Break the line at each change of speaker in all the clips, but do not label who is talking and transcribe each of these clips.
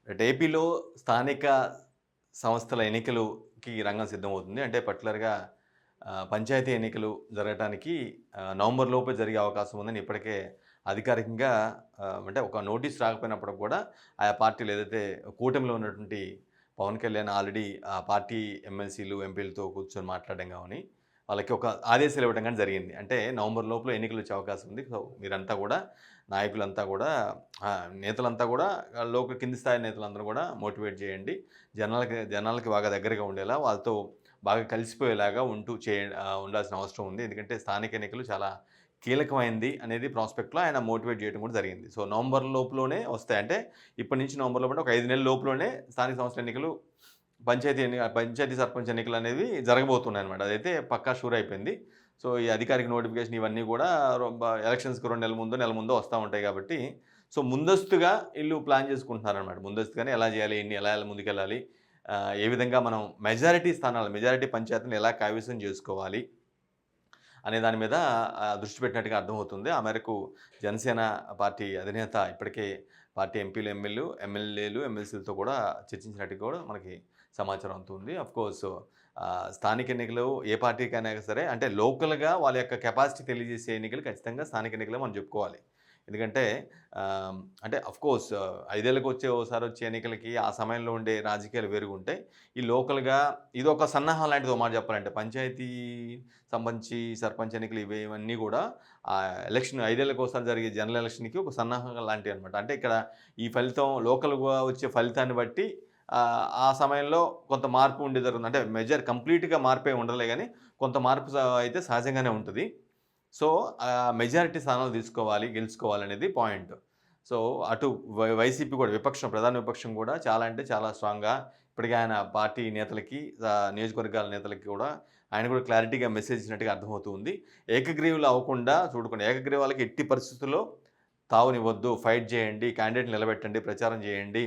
Right. ఏపీలో స్థానిక సంస్థల ఎన్నికలుకి రంగం సిద్ధమవుతుంది. అంటే పర్టిక్యులర్‌గా పంచాయతీ ఎన్నికలు జరగటానికి నవంబర్ లోపే జరిగే అవకాశం ఉందని ఇప్పటికే అధికారికంగా అంటే ఒక నోటీస్ రాకపోయినప్పటికి కూడా ఆయా పార్టీలు ఏదైతే కూటమిలో ఉన్నటువంటి పవన్ కళ్యాణ్ ఆల్రెడీ ఆ పార్టీ ఎమ్మెల్సీలు, ఎంపీలతో కూర్చొని మాట్లాడడం గాని, వాళ్ళకి ఒక ఆదేశాలు ఇవ్వడం గాని జరిగింది. అంటే నవంబర్ లోపల ఎన్నికలు వచ్చే అవకాశం ఉంది. సో, మీరంతా కూడా నాయకులంతా కూడా నేతలంతా కూడా లోకల్ కింది స్థాయి నేతలందరూ కూడా మోటివేట్ చేయండి. జనాలకి బాగా దగ్గరగా ఉండేలా వాళ్ళతో బాగా కలిసిపోయేలాగా ఉండాల్సిన అవసరం ఉంది. ఎందుకంటే స్థానిక ఎన్నికలు చాలా కీలకమైంది అనేది ప్రాస్పెక్ట్‌లో ఆయన మోటివేట్ చేయడం కూడా జరిగింది. సో, నవంబర్ లోపులోనే వస్తాయి. అంటే ఇప్పటి నుంచి నవంబర్ లోపల ఒక 5 నెలల లోపులోనే స్థానిక సంస్థల ఎన్నికలు, పంచాయతీ సర్పంచ్ ఎన్నికలనేవి జరగబోతున్నాయన్నమాట. అదైతే పక్కా షూర్ అయిపోయింది. సో, ఈ అధికారిక నోటిఫికేషన్ ఇవన్నీ కూడా ఎలక్షన్స్‌కి 2 నెలల ముందో, నెల ముందో వస్తా ఉంటాయి కాబట్టి, సో, ముందస్తుగా ఈళ్ళు ప్లాన్ చేసుకుంటున్నారనమాట. ముందస్తుగానే ఎలా చేయాలి? ఎలా ముందుకెళ్ళాలి? ఏ విధంగా మనం మెజారిటీ పంచాయతీలను ఎలా కైవసం చేసుకోవాలి? అనే దాని మీద దృష్టి పెట్టినట్టుగా అర్థమవుతుంది. ఆ మేరకు జనసేన పార్టీ అధినేత ఇప్పటికే పార్టీ ఎంపీలు, ఎమ్మెల్యేలు, ఎమ్మెల్సీలతో కూడా చర్చించినట్టుగా కూడా మనకి సమాచారం అందుతుంది. ఆఫ్‌కోర్స్ స్థానిక ఎన్నికలు ఏ పార్టీకైనా సరే అంటే లోకల్‌గా వాళ్ళ యొక్క కెపాసిటీ తెలియజేసే ఎన్నికలు ఖచ్చితంగా స్థానిక ఎన్నికలే మనం చెప్పుకోవాలి. ఎందుకంటే అంటే ఆఫ్‌కోర్స్ 5 ఏళ్లకు ఓసారి వచ్చే ఎన్నికలకి ఆ సమయంలో ఉండే రాజకీయాలు వేరుగుంటాయి. ఈ లోకల్‌గా ఇదొక సన్నాహం లాంటిది ఓ మాట చెప్పాలంటే. పంచాయతీ సంబంధించి సర్పంచ్ ఎన్నికలు ఇవన్నీ కూడా ఎలక్షన్ 5 ఏళ్లకోసారి జరిగే జనరల్ ఎలక్షన్‌కి ఒక సన్నాహం లాంటివన్నమాట. అంటే ఇక్కడ ఈ ఫలితం లోకల్‌గా వచ్చే ఫలితాన్ని బట్టి ఆ సమయంలో కొంత మార్పు ఉండి జరుగుతుంది. అంటే కంప్లీట్‌గా మార్పే ఉండదులే గానీ కొంత మార్పు అయితే సహజంగానే ఉంటది. సో, మెజారిటీ స్థానాలు గెలుచుకోవాలనేది పాయింట్. సో, అటు వైసీపీ కూడా ప్రధాన విపక్షం కూడా చాలా అంటే చాలా స్ట్రాంగ్‌గా ఇప్పటికే ఆయన పార్టీ నేతలకి, నియోజకవర్గాల నేతలకి కూడా ఆయన కూడా క్లారిటీగా మెసేజ్ ఇచ్చినట్టుగా అర్థమవుతూ ఉంది. ఏకగ్రీవులు అవ్వకుండా చూడుకోండి. ఏకగ్రీవాలకి ఎట్టి పరిస్థితుల్లో తావునివ్వద్దు. ఫైట్ చేయండి. క్యాండిడేట్‌ని నిలబెట్టండి. ప్రచారం చేయండి.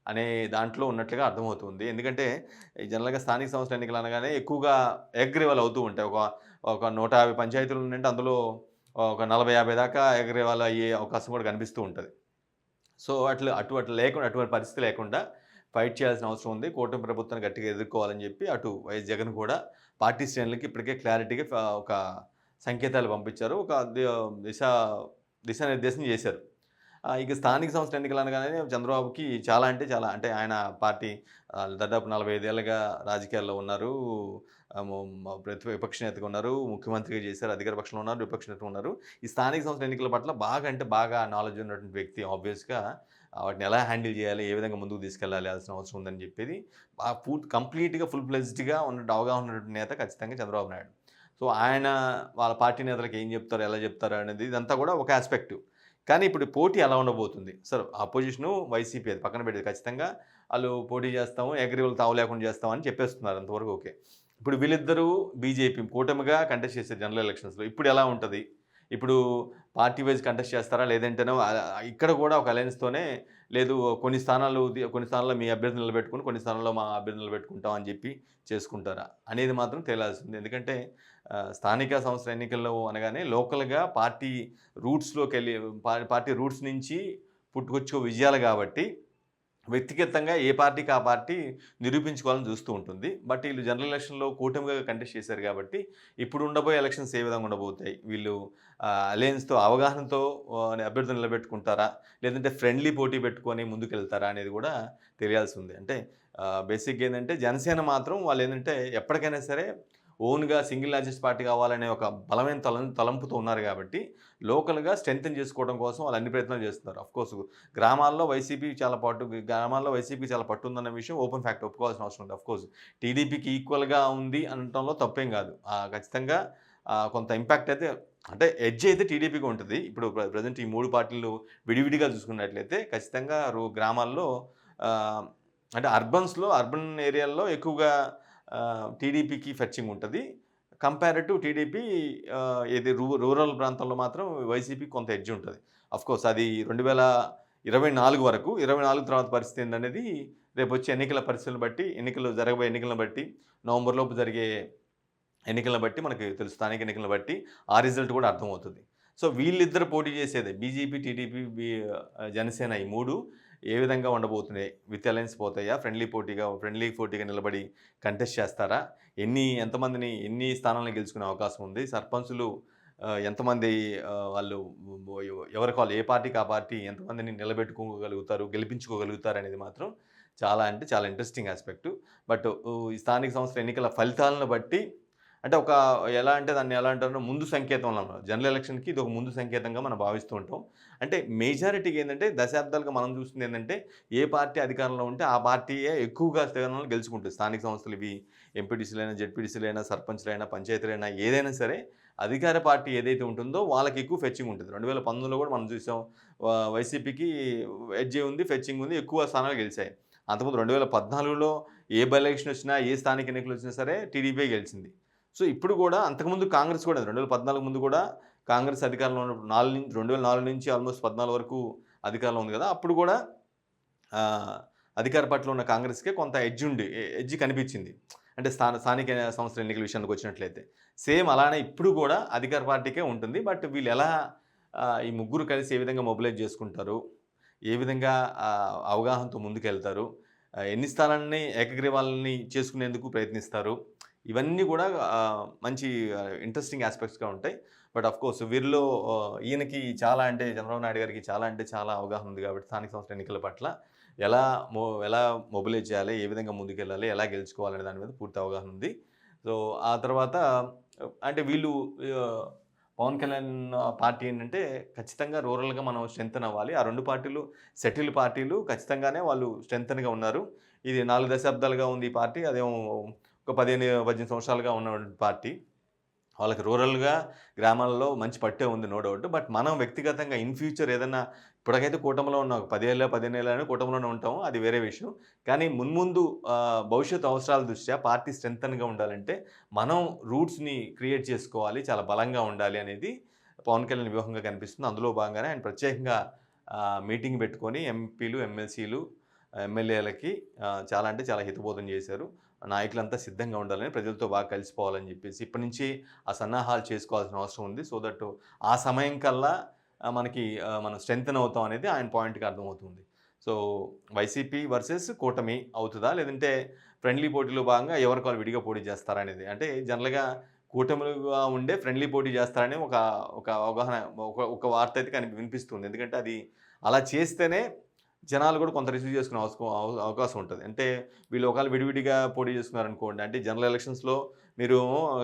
అనే దాంట్లో ఉన్నట్లుగా అర్థమవుతుంది. ఎందుకంటే ఈ జనరల్‌గా స్థానిక సంస్థల ఎన్నికలు అనగానే ఎక్కువగా ఏకగ్రీవాలు అవుతూ ఉంటాయి. ఒక 150 పంచాయతీలు ఉన్నాయంటే అందులో ఒక 40, 50 దాకా ఏకగ్రీవాలు అయ్యే అవకాశం కూడా కనిపిస్తూ ఉంటది. సో, అటువంటి పరిస్థితి లేకుండా ఫైట్ చేయాల్సిన అవసరం ఉంది. కూటమి ప్రభుత్వాన్ని గట్టిగా ఎదుర్కోవాలని చెప్పి అటు వైఎస్ జగన్ కూడా పార్టీ శ్రేణులకి ఇప్పటికే క్లారిటీగా ఒక సంకేతాలు పంపించారు. ఒక దిశ దిశానిర్దేశం చేశారు. ఇక స్థానిక సంస్థల ఎన్నికలు అనగానే చంద్రబాబుకి చాలా అంటే చాలా అంటే ఆయన పార్టీ దాదాపు 45 ఏళ్లుగా రాజకీయాల్లో ఉన్నారు. ఆహ్, మొ మ విపక్ష నేతగా ఉన్నారు. ముఖ్యమంత్రిగా చేశారు. అధికార పక్షంలో ఉన్నారు. విపక్ష నేతగా ఉన్నారు. ఈ స్థానిక సంస్థల ఎన్నికల పట్ల బాగా అంటే బాగా నాలెడ్జ్ ఉన్నటువంటి వ్యక్తి ఆబ్వియస్‌గా వాటిని ఎలా హ్యాండిల్ చేయాలి? ఏ విధంగా ముందుకు తీసుకెళ్లాల్సిన అవసరం ఉందని చెప్పేది కంప్లీట్‌గా ఫుల్ ఫ్లెడ్జ్డ్‌గా అవగాహన ఉన్నటువంటి నేత ఖచ్చితంగా చంద్రబాబు నాయుడు. సో, ఆయన వాళ్ళ పార్టీ నేతలకు ఏం చెప్తారు? ఎలా చెప్తారు? అనేది ఇదంతా కూడా ఒక యాస్పెక్ట్. కానీ ఇప్పుడు పోటీ ఎలా ఉండబోతుంది? సరే అపోజిషను వైసీపీ అది పక్కన పెడితే ఖచ్చితంగా ఆళ్ళు పోటీ చేస్తాము, ఏకగ్రీవులు తావు లేకుండా చేస్తాం అని చెప్పేస్తున్నారు. అంతవరకు ఓకే. ఇప్పుడు వీళ్ళిద్దరూ బీజేపీ కూటమిగా కంటెస్ట్ చేశారు జనరల్ ఎలక్షన్స్‌లో. ఇప్పుడు ఎలా ఉంటది? ఇప్పుడు పార్టీ వైస్ కంటెస్ట్ చేస్తారా? లేదంటేనో ఇక్కడ కూడా ఒక అలయన్స్‌తోనే లేదు కొన్ని స్థానాల్లో మీ అభ్యర్థిని నిలబెట్టుకొని, కొన్ని స్థానాల్లో మా అభ్యర్థిని నిలబెట్టుకుంటాం అని చెప్పి చేసుకుంటారా? అనేది మాత్రం తేలాల్సిందే. ఎందుకంటే స్థానిక సంస్థల ఎన్నికల్లో అనగానే లోకల్‌గా రూట్స్‌లోకెళ్ళి పార్టీ రూట్స్ నుంచి పుట్టుకొచ్చే విజయాలు గాబట్టి, వ్యక్తిగతంగా ఏ పార్టీకి ఆ పార్టీ నిరూపించుకోవాలని చూస్తూ ఉంటుంది. బట్ ఈళ్ళు జనరల్ ఎలక్షన్‌లో కూటమిగా కంటెస్ట్ చేశారు గాబట్టి, ఇప్పుడు ఉండబోయే ఎలక్షన్స్ ఏ విధంగా ఉండబోతాయి? వీళ్ళు అలయన్స్‌తో అవగాహనతో అభ్యర్థులను నిలబెట్టుకుంటారా? లేదంటే ఫ్రెండ్లీ పోటీ పెట్టుకొని ముందుకెళ్తారా? అనేది గూడా తెలియాల్సి ఉంది. అంటే బేసిక్‌గా ఏందంటే జనసేన మాత్రం వాళ్ళేందంటే ఎప్పటికైనా సరే ఓన్‌గా సింగిల్ లార్జెస్ట్ పార్టీ కావాలనే ఒక బలమైన తలంపుతో ఉన్నారు గాబట్టి, లోకల్‌గా స్ట్రెంథెన్ చేసుకోవడం కోసం వాళ్ళు అన్ని ప్రయత్నాలు చేస్తున్నారు. ఆఫ్‌కోర్స్ గ్రామాల్లో వైసీపీకి చాలా పట్టుందన్న విషయం ఓపెన్ ఫ్యాక్ట్ ఒప్పుకోవాల్సిన అవసరం ఉంది. ఆఫ్‌కోర్స్ టీడీపీకి ఈక్వల్‌గా ఉంది అనటంలో తప్పేం గాదు. ఖచ్చితంగా కొంత ఇంపాక్ట్ అయితే అంటే ఎడ్జ్ అయితే టీడీపీకి ఉంటది. ఇప్పుడు ప్రెజెంట్ ఈ 3 పార్టీలు విడివిడిగా చూసుకున్నట్లయితే ఖచ్చితంగా గ్రామాల్లో ఆహ్, అంటే అర్బన్ ఏరియాల్లో ఎక్కువగా టీడీపీకి ఫెచ్చింగ్ ఉంటది. కంపేర్డ్ టీడీపీ ఇది రూరల్ ప్రాంతంలో మాత్రం వైసీపీకి కొంత ఎడ్జ్ ఉంటది. ఆఫ్‌కోర్స్ అది 2024 వరకు. 24 తర్వాత పరిస్థితి ఏందనేది రేపొచ్చే జరగబోయే ఎన్నికలను బట్టి, నవంబర్‌లోపు జరిగే ఎన్నికలను బట్టి మనకి తెలుసు. స్థానిక ఎన్నికలను బట్టి ఆ రిజల్ట్ కూడా అర్థమవుతది. సో, వీళ్ళిద్దరు పోటీ చేసేదే బీజేపీ, టీడీపీ, జనసేన ఈ 3 ఏ విధంగా ఉండబోతున్నాయి? With alliance పోతాయా? ఫ్రెండ్లీ పోటీగా నిలబడి కంటెస్ట్ చేస్తారా? ఎన్ని స్థానాలను గెలుచుకునే అవకాశం ఉంది? సర్పంచులు ఎంతమంది వాళ్ళు ఎవరికి వాళ్ళు ఏ పార్టీకి ఆ పార్టీ ఎంతమందిని నిలబెట్టుకోగలుగుతారు, గెలిపించుకోగలుగుతారనేది మాత్రం చాలా అంటే చాలా ఇంట్రెస్టింగ్ యాస్పెక్టు. బట్ ఈ స్థానిక సంస్థల ఎన్నికల ఫలితాలను బట్టి అంటే దాన్ని ఎలా అంటారు ముందు సంకేతం అన్నమాట. జనరల్ ఎలక్షన్‌కి ఇదొక ముందు సంకేతంగా మనం భావిస్తూ ఉంటాం. అంటే మేజారిటీగా ఏందంటే దశాబ్దాలుగా మనం చూస్తుంది ఏందంటే ఏ పార్టీ అధికారంలో ఉంటే ఆ పార్టీయే ఎక్కువగా స్థానాలను గెలుచుకుంటుంది. స్థానిక సంస్థలు ఇవి ఎంపీటీసీలైనా, జెడ్పీటీసీలైనా, సర్పంచ్‌లైనా, పంచాయతీలైనా ఏదైనా సరే అధికార పార్టీ ఏదైతే ఉంటుందో వాళ్ళకి ఎక్కువ ఫెచ్చింగ్ ఉంటుంది. 2019లో కూడా మనం చూసాం. వైసీపీకి ఎడ్జ్ ఉంది, ఫెచ్చింగ్ ఉంది. ఎక్కువ స్థానాలు గెలిచాయి. అంతకుముందు 2014లో ఏ బై ఎలక్షన్ వచ్చినా, ఏ స్థానిక ఎన్నికలు వచ్చినా సరే టీడీపీ గెలిచింది. సో, ఇప్పుడు కూడా అంతకుముందు కాంగ్రెస్ కూడా 2014 ముందు కూడా కాంగ్రెస్ అధికారంలో ఉన్నప్పుడు 2004 నుంచి ఆల్‌మోస్ట్ 14 వరకు అధికారంలో ఉంది కదా! అప్పుడు కూడా ఆహ్, అధికార పార్టీలో ఉన్న కాంగ్రెస్‌కే కొంత ఎడ్జ్ కనిపించింది. అంటే స్థానిక సంస్థల ఎన్నికల విషయానికొచ్చినట్లయితే. సేమ్ అలానే ఇప్పుడు కూడా అధికార పార్టీకే ఉంటుంది. బట్ వీళ్ళెలా ఈ ముగ్గురు కలిసి ఏ విధంగా మొబిలైజ్ చేసుకుంటారు? ఏ విధంగా అవగాహనతో ముందుకెళ్తారు? ఎన్ని స్థానాల్ని ఏకగ్రీవాలని చేసుకునేందుకు ప్రయత్నిస్తారు? ఇవన్నీ కూడా మంచి ఇంట్రెస్టింగ్ యాస్పెక్ట్స్‌గా ఉంటాయి. బట్ ఆఫ్‌కోర్స్ వీరిలో ఈయనకి చాలా అంటే చంద్రబాబు నాయుడు గారికి చాలా అంటే చాలా అవగాహన ఉంది కాబట్టి స్థానిక సంస్థల ఎన్నికల పట్ల ఎలా ఎలా మొబిలైజ్ చేయాలి? ఏ విధంగా ముందుకెళ్ళాలి? ఎలా గెలుచుకోవాలనే దాని మీద పూర్తి అవగాహన ఉంది. సో, ఆ తర్వాత అంటే వీళ్ళు ఆహ్, పవన్ కళ్యాణ్ పార్టీ ఏంటంటే ఖచ్చితంగా రూరల్‌గా మనం స్ట్రెంథెన్ అవ్వాలి. ఆ 2 పార్టీలు సెటిల్ పార్టీలు ఖచ్చితంగానే వాళ్ళు స్ట్రెంథెన్‌గా ఉన్నారు. ఇది 4 దశాబ్దాలుగా ఉంది ఈ పార్టీ. అదేమో ఒక 15, 18 సంవత్సరాలుగా ఉన్నటువంటి పార్టీ. వాళ్ళకి రూరల్‌గా, గ్రామాల్లో మంచి పట్టే ఉంది నో డౌట్. బట్ మనం వ్యక్తిగతంగా ఇన్ ఫ్యూచర్ ఏదన్నా ఇప్పటికైతే కూటమిలో ఉన్నాం. 10 ఏళ్ళో, 15 ఏళ్ళైనా కూటమిలోనే ఉంటాము. అది వేరే విషయం. కానీ మున్ముందు భవిష్యత్తు అవసరాల దృష్ట్యా పార్టీ స్ట్రెంథెన్‌గా ఉండాలంటే, మనం రూట్స్‌ని క్రియేట్ చేసుకోవాలి. చాలా బలంగా ఉండాలి అనేది పవన్ కళ్యాణ్ వ్యూహంగా కనిపిస్తుంది. అందులో భాగంగానే ఆయన ప్రత్యేకంగా మీటింగ్ పెట్టుకొని ఎంపీలు, ఎమ్మెల్సీలు, ఎమ్మెల్యేలకి చాలా అంటే చాలా హితబోధన చేశారు. నాయకులంతా సిద్ధంగా ఉండాలని, ప్రజలతో బాగా కలిసిపోవాలని జెప్పేసి, ఇప్పటి నుంచి ఆ సన్నాహాలు చేసుకోవాల్సిన అవసరం ఉంది. సో దట్ ఆ సమయం కల్లా మనం స్ట్రెంథెన్ అవుతాం అనేది ఆయన పాయింట్‌కి అర్థమవుతుంది. సో, వైసీపీ వర్సెస్ కూటమి అవుతదా? లేదంటే ఫ్రెండ్లీ పోటీలో భాగంగా ఎవరికి వాళ్ళు విడిగా పోటీ చేస్తారా అనేది. అంటే జనరల్‌గా కూటమిలుగా ఉండే ఫ్రెండ్లీ పోటీ చేస్తారని ఒక ఒక అవగాహన ఒక వార్త అయితే వినిపిస్తుంది. ఎందుకంటే అది అలా చేస్తేనే జనాలు కూడా కొంత రిసీవ్ చేసుకునే అవకాశం ఉంటది. అంటే వీళ్ళు ఒకవేళ విడివిడిగా పోటీ చేసుకున్నారనుకోండి, అంటే జనరల్ ఎలక్షన్స్‌లో మీరు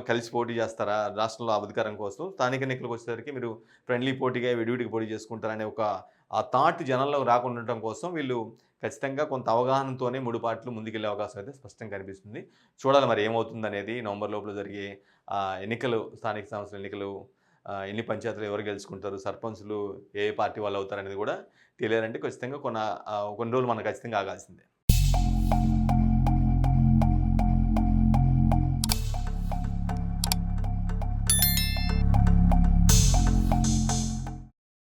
కలిసి పోటీ చేస్తారా? రాష్ట్రంలో అధికారం కోసం. స్థానిక ఎన్నికలకొచ్చేసరికి మీరు ఫ్రెండ్లీ పోటీగా విడివిడిగా పోటీ చేసుకుంటారనే ఆ థాట్ జనాల్లోకి రాకుండా ఉండటం కోసం వీళ్ళు ఖచ్చితంగా కొంత అవగాహనతోనే 3 పార్టీలు ముందుకెళ్ళే అవకాశం అయితే స్పష్టంగా కనిపిస్తుంది. చూడాలి మరి ఏమవుతుందనేది నవంబర్ లోపల జరిగే స్థానిక సంస్థల ఎన్నికలు ఎన్ని పంచాయతీలు ఎవరు గెలుచుకుంటారు? సర్పంచులు ఏ పార్టీ వాళ్ళవుతారనేది కూడా తెలియాలంటే ఖచ్చితంగా కొన్ని రోజులు మనం ఖచ్చితంగా ఆగాల్సిందే.